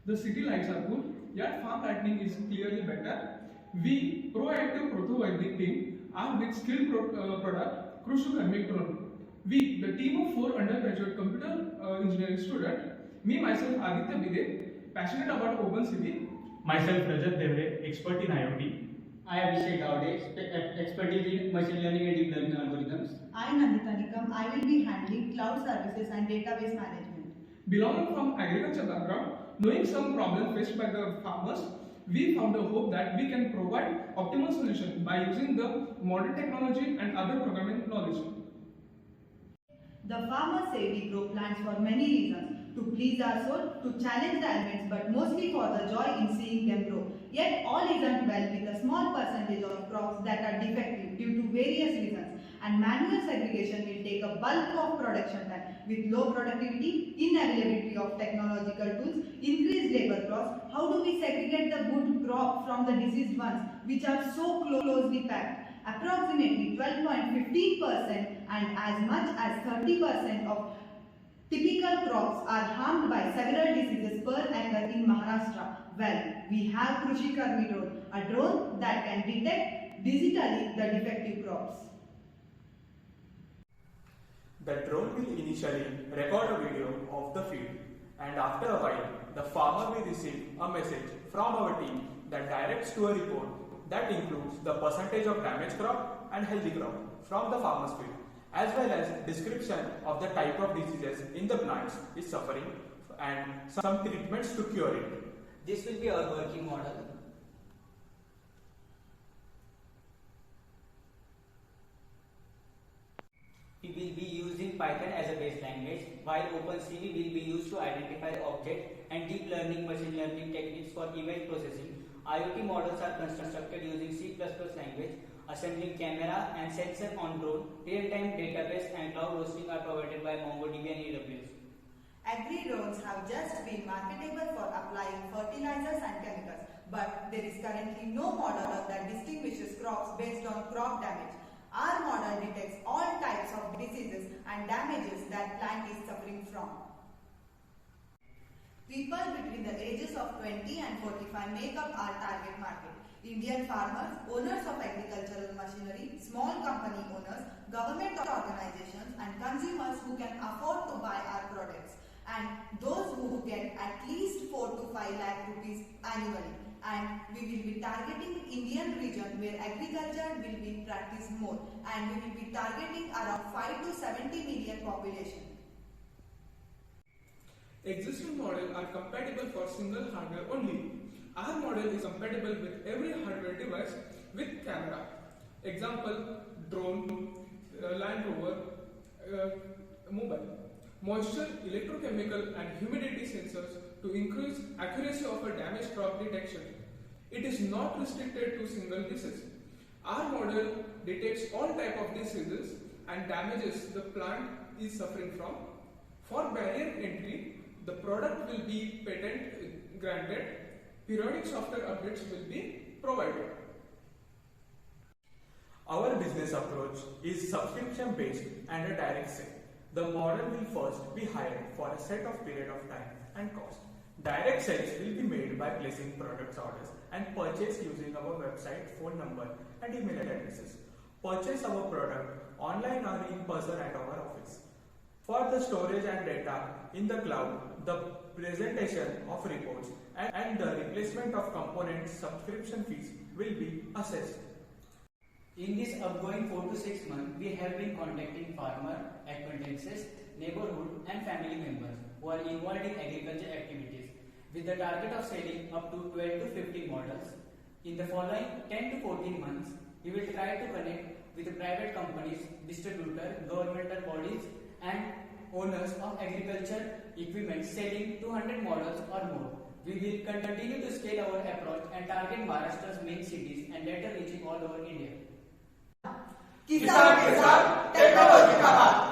The city lights are good, yet farm lighting is clearly better. We, proactive Prothovaidik team, are with skilled product, Krushu Karmik drone. We, the team of 4 undergraduate computer engineering students, me myself Aditya Bide, passionate about OpenCV. Myself Rajat Devre, expert in IoT. I Abhishek Gowde, expertise in machine learning and deep learning algorithms. I Nandita Nikam. I will be handling cloud services and database management. Belonging from agriculture background, knowing some problems faced by the farmers, we found a hope that we can provide optimal solution by using the modern technology and other programming knowledge. The farmers say we grow plants for many reasons. To please our soul, to challenge the elements, but mostly for the joy in seeing them grow. Yet all isn't well with a small percentage of crops that are defective due to various reasons. And manual segregation will take a bulk of production time with low productivity, inavailability of technological tools, increased labor costs. How do we segregate the good crop from the diseased ones which are so closely packed? Approximately 12.15% and as much as 30% of typical crops are harmed by several diseases per acre in Maharashtra. Well, we have Krushi Karmi drone, a drone that can detect digitally the defective crops. The drone will initially record a video of the field, and after a while, the farmer will receive a message from our team that directs to a report that includes the percentage of damaged crop and healthy crop from the farmer's field, as well as description of the type of diseases in the plants is suffering and some treatments to cure it. This will be our working model. We will be using Python as a base language, while OpenCV will be used to identify the object, and deep learning machine learning techniques for image processing. IoT models are constructed using C++ language. Assembling camera and sensor on drone, real-time database and cloud hosting are provided by MongoDB and AWS. Agri drones have just been marketable for applying fertilizers and chemicals, but there is currently no model that distinguishes crops based on crop damage. Our model detects all types of diseases and damages that plant is suffering from. People between the ages of 20 and 45 make up our target market. Indian farmers, owners of agricultural machinery, small company owners, government organizations and consumers who can afford to buy our products, and those who get at least 4 to 5 lakh rupees annually. And we will be targeting Indian region where agriculture will be practiced more, and we will be targeting around 5 to 70 million population. Existing models are compatible for single hardware only. Our model is compatible with every hardware device with camera. Example, drone, Land Rover, mobile. Moisture, electrochemical and humidity sensors to increase accuracy of a damaged crop detection. It is not restricted to single disease. Our model detects all type of diseases and damages the plant is suffering from. For barrier entry, the product will be patent granted. Periodic software updates will be provided. Our business approach is subscription based and a direct sale. The model will first be hired for a set of period of time and cost. Direct sales will be made by placing products orders and purchase using our website, phone number and email addresses. Purchase our product online or in person at our office. For the storage and data in the cloud, the presentation of reports and the replacement of components subscription fees will be assessed. In this upcoming 4 to 6 months, we have been contacting farmer, acquaintances, neighborhood and family members who are involved in agriculture activities with the target of selling up to 12 to 15 models. In the following 10 to 14 months, we will try to connect with the private companies, distributors, governmental bodies and owners of agriculture equipment selling 200 models or more. We will continue to scale our approach and target Maharashtra's main cities and later reaching all over India. किसान के साथ technology का हाथ।